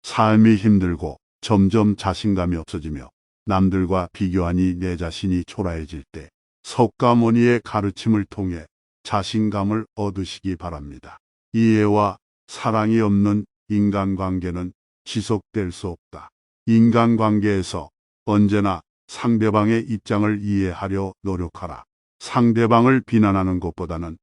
삶이 힘들고 점점 자신감이 없어지며 남들과 비교하니 내 자신이 초라해질 때 석가모니의 가르침을 통해 자신감을 얻으시기 바랍니다. 이해와 사랑이 없는 인간관계는 지속될 수 없다. 인간관계에서 언제나 상대방의 입장을 이해하려 노력하라. 상대방을 비난하는 것보다는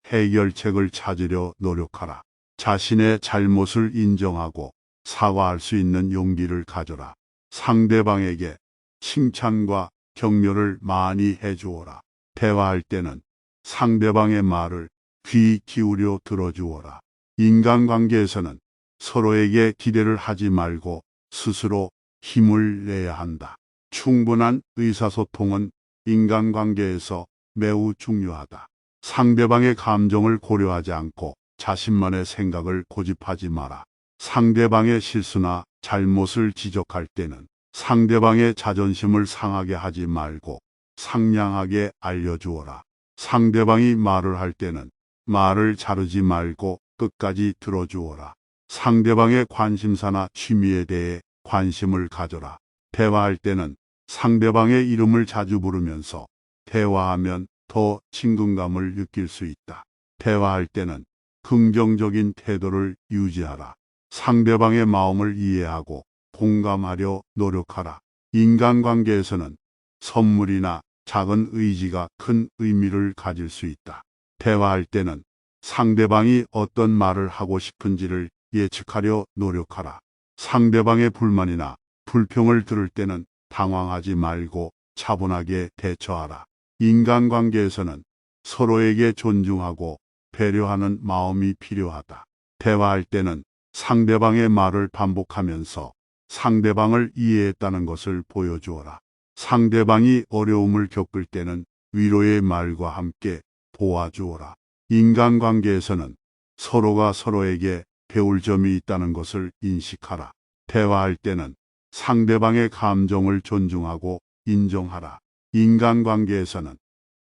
해결책을 찾으려 노력하라. 자신의 잘못을 인정하고 사과할 수 있는 용기를 가져라. 상대방에게 칭찬과 격려를 많이 해주어라. 대화할 때는 상대방의 말을 귀 기울여 들어주어라. 인간관계에서는 서로에게 기대를 하지 말고 스스로 힘을 내야 한다. 충분한 의사소통은 인간관계에서 매우 중요하다. 상대방의 감정을 고려하지 않고 자신만의 생각을 고집하지 마라. 상대방의 실수나 잘못을 지적할 때는 상대방의 자존심을 상하게 하지 말고 상냥하게 알려주어라. 상대방이 말을 할 때는 말을 자르지 말고 끝까지 들어주어라. 상대방의 관심사나 취미에 대해 관심을 가져라. 대화할 때는 상대방의 이름을 자주 부르면서 대화하면 더 친근감을 느낄 수 있다. 대화할 때는 긍정적인 태도를 유지하라. 상대방의 마음을 이해하고 공감하려 노력하라. 인간관계에서는 선물이나 작은 의지가 큰 의미를 가질 수 있다. 대화할 때는 상대방이 어떤 말을 하고 싶은지를 예측하려 노력하라. 상대방의 불만이나 불평을 들을 때는 당황하지 말고 차분하게 대처하라. 인간관계에서는 서로에게 존중하고 배려하는 마음이 필요하다. 대화할 때는 상대방의 말을 반복하면서 상대방을 이해했다는 것을 보여주어라. 상대방이 어려움을 겪을 때는 위로의 말과 함께 도와주어라. 인간관계에서는 서로가 서로에게 배울 점이 있다는 것을 인식하라. 대화할 때는 상대방의 감정을 존중하고 인정하라. 인간관계에서는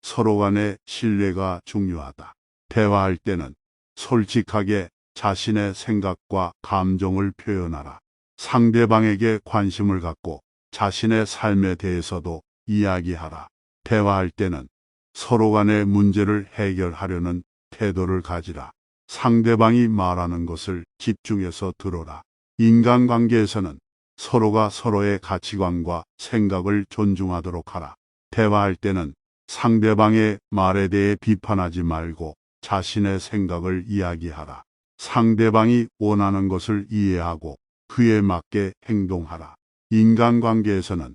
서로 간의 신뢰가 중요하다. 대화할 때는 솔직하게 자신의 생각과 감정을 표현하라. 상대방에게 관심을 갖고 자신의 삶에 대해서도 이야기하라. 대화할 때는 서로 간의 문제를 해결하려는 태도를 가지라. 상대방이 말하는 것을 집중해서 들어라. 인간관계에서는 서로가 서로의 가치관과 생각을 존중하도록 하라. 대화할 때는 상대방의 말에 대해 비판하지 말고 자신의 생각을 이야기하라. 상대방이 원하는 것을 이해하고 그에 맞게 행동하라. 인간관계에서는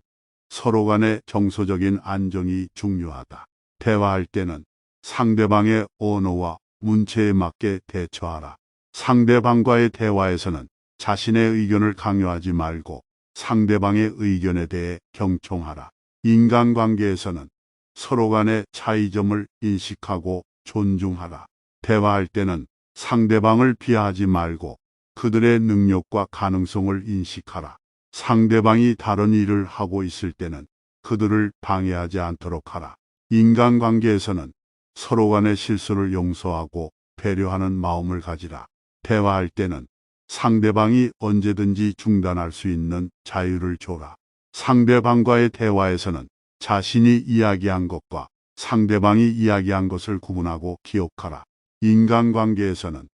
서로 간의 정서적인 안정이 중요하다. 대화할 때는 상대방의 언어와 문체에 맞게 대처하라. 상대방과의 대화에서는 자신의 의견을 강요하지 말고 상대방의 의견에 대해 경청하라. 인간관계에서는 서로 간의 차이점을 인식하고 존중하라. 대화할 때는 상대방을 비하하지 말고 그들의 능력과 가능성을 인식하라. 상대방이 다른 일을 하고 있을 때는 그들을 방해하지 않도록 하라. 인간관계에서는 서로 간의 실수를 용서하고 배려하는 마음을 가지라. 대화할 때는 상대방이 언제든지 중단할 수 있는 자유를 줘라. 상대방과의 대화에서는 자신이 이야기한 것과 상대방이 이야기한 것을 구분하고 기억하라. 인간관계에서는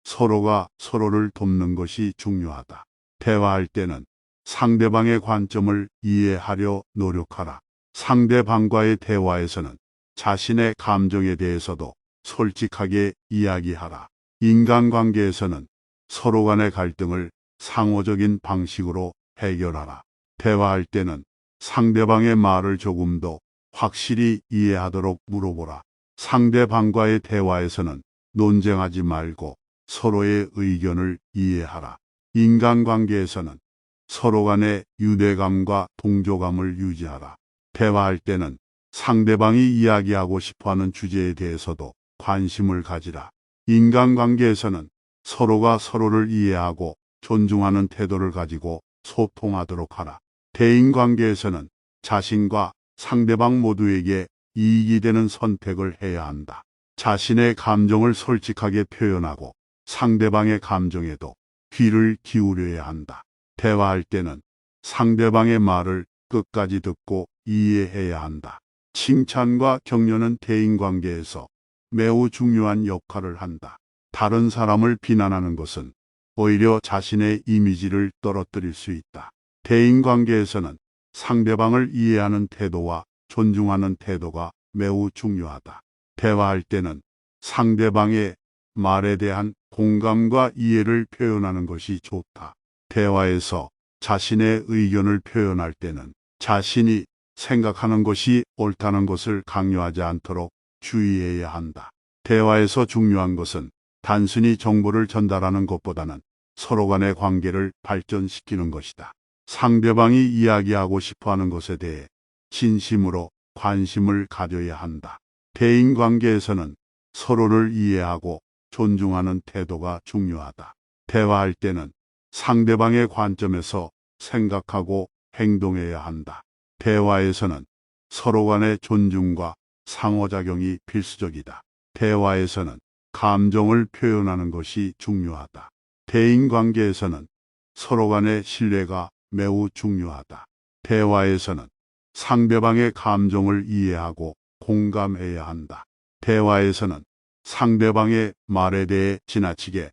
서로가 서로를 돕는 것이 중요하다. 대화할 때는 상대방의 관점을 이해하려 노력하라. 상대방과의 대화에서는 자신의 감정에 대해서도 솔직하게 이야기하라. 인간관계에서는 서로 간의 갈등을 상호적인 방식으로 해결하라. 대화할 때는 상대방의 말을 조금 더 확실히 이해하도록 물어보라. 상대방과의 대화에서는 논쟁하지 말고 서로의 의견을 이해하라. 인간관계에서는 서로 간의 유대감과 동조감을 유지하라. 대화할 때는 상대방이 이야기하고 싶어하는 주제에 대해서도 관심을 가지라. 인간관계에서는 서로가 서로를 이해하고 존중하는 태도를 가지고 소통하도록 하라. 대인관계에서는 자신과 상대방 모두에게 이익이 되는 선택을 해야 한다. 자신의 감정을 솔직하게 표현하고 상대방의 감정에도 귀를 기울여야 한다. 대화할 때는 상대방의 말을 끝까지 듣고 이해해야 한다. 칭찬과 격려는 대인관계에서 매우 중요한 역할을 한다. 다른 사람을 비난하는 것은 오히려 자신의 이미지를 떨어뜨릴 수 있다. 대인관계에서는 상대방을 이해하는 태도와 존중하는 태도가 매우 중요하다. 대화할 때는 상대방의 말에 대한 공감과 이해를 표현하는 것이 좋다. 대화에서 자신의 의견을 표현할 때는 자신이 생각하는 것이 옳다는 것을 강요하지 않도록 주의해야 한다. 대화에서 중요한 것은 단순히 정보를 전달하는 것보다는 서로 간의 관계를 발전시키는 것이다. 상대방이 이야기하고 싶어 하는 것에 대해 진심으로 관심을 가져야 한다. 대인관계에서는 서로를 이해하고 존중하는 태도가 중요하다. 대화할 때는 상대방의 관점에서 생각하고 행동해야 한다. 대화에서는 서로 간의 존중과 상호작용이 필수적이다. 대화에서는 감정을 표현하는 것이 중요하다. 대인관계에서는 서로 간의 신뢰가 매우 중요하다. 대화에서는 상대방의 감정을 이해하고 공감해야 한다. 대화에서는 상대방의 말에 대해 지나치게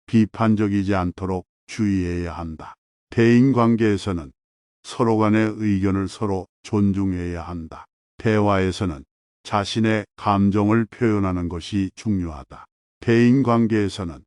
비판적이지 않도록 주의해야 한다. 대인관계에서는 서로 간의 의견을 서로 존중해야 한다. 대화에서는 자신의 감정을 표현하는 것이 중요하다. 대인관계에서는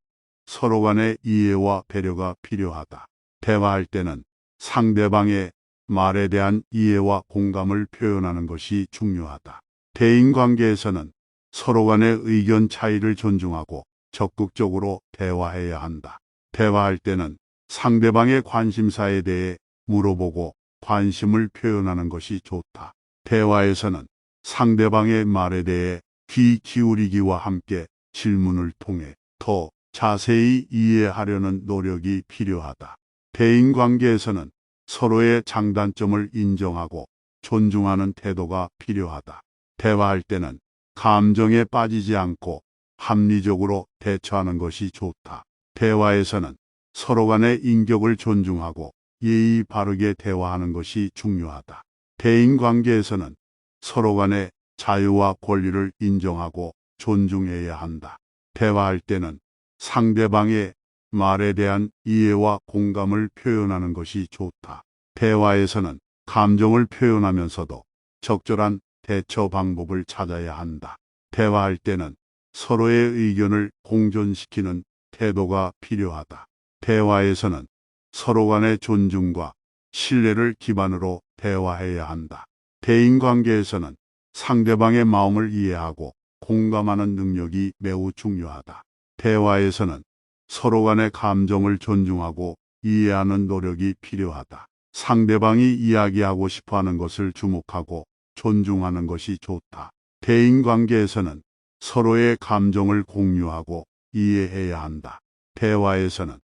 서로 간의 이해와 배려가 필요하다. 대화할 때는 상대방의 말에 대한 이해와 공감을 표현하는 것이 중요하다. 대인관계에서는 서로 간의 의견 차이를 존중하고 적극적으로 대화해야 한다. 대화할 때는 상대방의 관심사에 대해 물어보고 관심을 표현하는 것이 좋다. 대화에서는 상대방의 말에 대해 귀 기울이기와 함께 질문을 통해 더 자세히 이해하려는 노력이 필요하다. 대인관계에서는 서로의 장단점을 인정하고 존중하는 태도가 필요하다. 대화할 때는 감정에 빠지지 않고 합리적으로 대처하는 것이 좋다. 대화에서는 서로 간의 인격을 존중하고 예의 바르게 대화하는 것이 중요하다. 대인관계에서는 서로 간의 자유와 권리를 인정하고 존중해야 한다. 대화할 때는 상대방의 말에 대한 이해와 공감을 표현하는 것이 좋다. 대화에서는 감정을 표현하면서도 적절한 대처 방법을 찾아야 한다. 대화할 때는 서로의 의견을 공존시키는 태도가 필요하다. 대화에서는 서로 간의 존중과 신뢰를 기반으로 대화해야 한다. 대인관계에서는 상대방의 마음을 이해하고 공감하는 능력이 매우 중요하다. 대화에서는 서로 간의 감정을 존중하고 이해하는 노력이 필요하다. 상대방이 이야기하고 싶어 하는 것을 주목하고 존중하는 것이 좋다. 대인관계에서는 서로의 감정을 공유하고 이해해야 한다. 대화에서는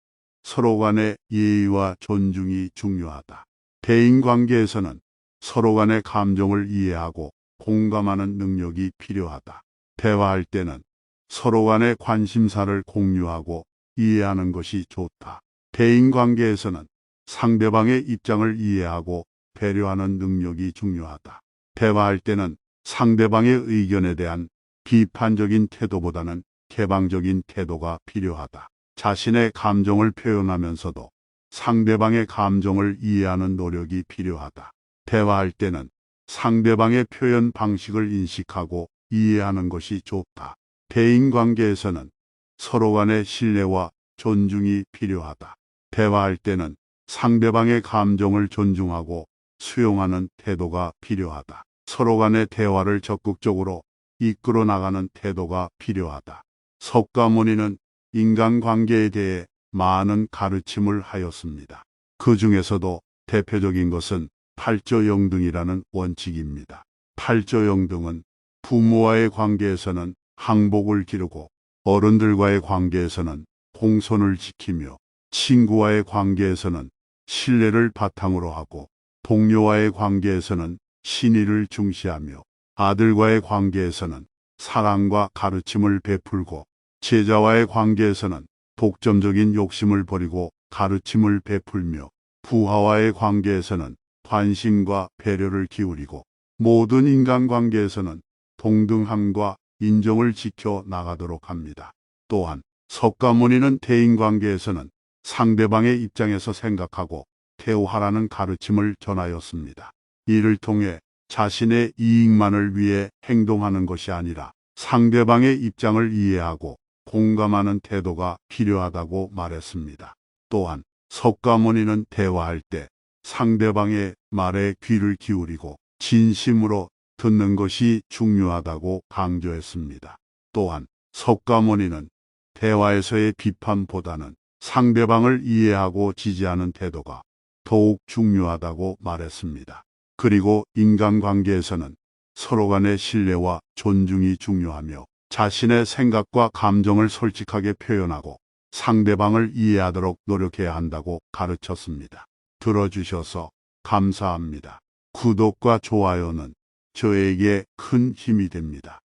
서로 간의 예의와 존중이 중요하다. 대인관계에서는 서로 간의 감정을 이해하고 공감하는 능력이 필요하다. 대화할 때는 서로 간의 관심사를 공유하고 이해하는 것이 좋다. 대인관계에서는 상대방의 입장을 이해하고 배려하는 능력이 중요하다. 대화할 때는 상대방의 의견에 대한 비판적인 태도보다는 개방적인 태도가 필요하다. 자신의 감정을 표현하면서도 상대방의 감정을 이해하는 노력이 필요하다. 대화할 때는 상대방의 표현 방식을 인식하고 이해하는 것이 좋다. 대인관계에서는 서로 간의 신뢰와 존중이 필요하다. 대화할 때는 상대방의 감정을 존중하고 수용하는 태도가 필요하다. 서로 간의 대화를 적극적으로 이끌어 나가는 태도가 필요하다. 석가모니는 인간관계에 대해 많은 가르침을 하였습니다. 그 중에서도 대표적인 것은 팔조영등이라는 원칙입니다. 팔조영등은 부모와의 관계에서는 항복을 기르고 어른들과의 관계에서는 공손을 지키며 친구와의 관계에서는 신뢰를 바탕으로 하고 동료와의 관계에서는 신의를 중시하며 아들과의 관계에서는 사랑과 가르침을 베풀고 제자와의 관계에서는 독점적인 욕심을 버리고 가르침을 베풀며 부하와의 관계에서는 관심과 배려를 기울이고 모든 인간관계에서는 동등함과 인정을 지켜 나가도록 합니다. 또한 석가모니는 대인관계에서는 상대방의 입장에서 생각하고 대우하라는 가르침을 전하였습니다. 이를 통해 자신의 이익만을 위해 행동하는 것이 아니라 상대방의 입장을 이해하고 공감하는 태도가 필요하다고 말했습니다. 또한 석가모니는 대화할 때 상대방의 말에 귀를 기울이고 진심으로 듣는 것이 중요하다고 강조했습니다. 또한 석가모니는 대화에서의 비판보다는 상대방을 이해하고 지지하는 태도가 더욱 중요하다고 말했습니다. 그리고 인간관계에서는 서로 간의 신뢰와 존중이 중요하며 자신의 생각과 감정을 솔직하게 표현하고 상대방을 이해하도록 노력해야 한다고 가르쳤습니다. 들어주셔서 감사합니다. 구독과 좋아요는 저에게 큰 힘이 됩니다.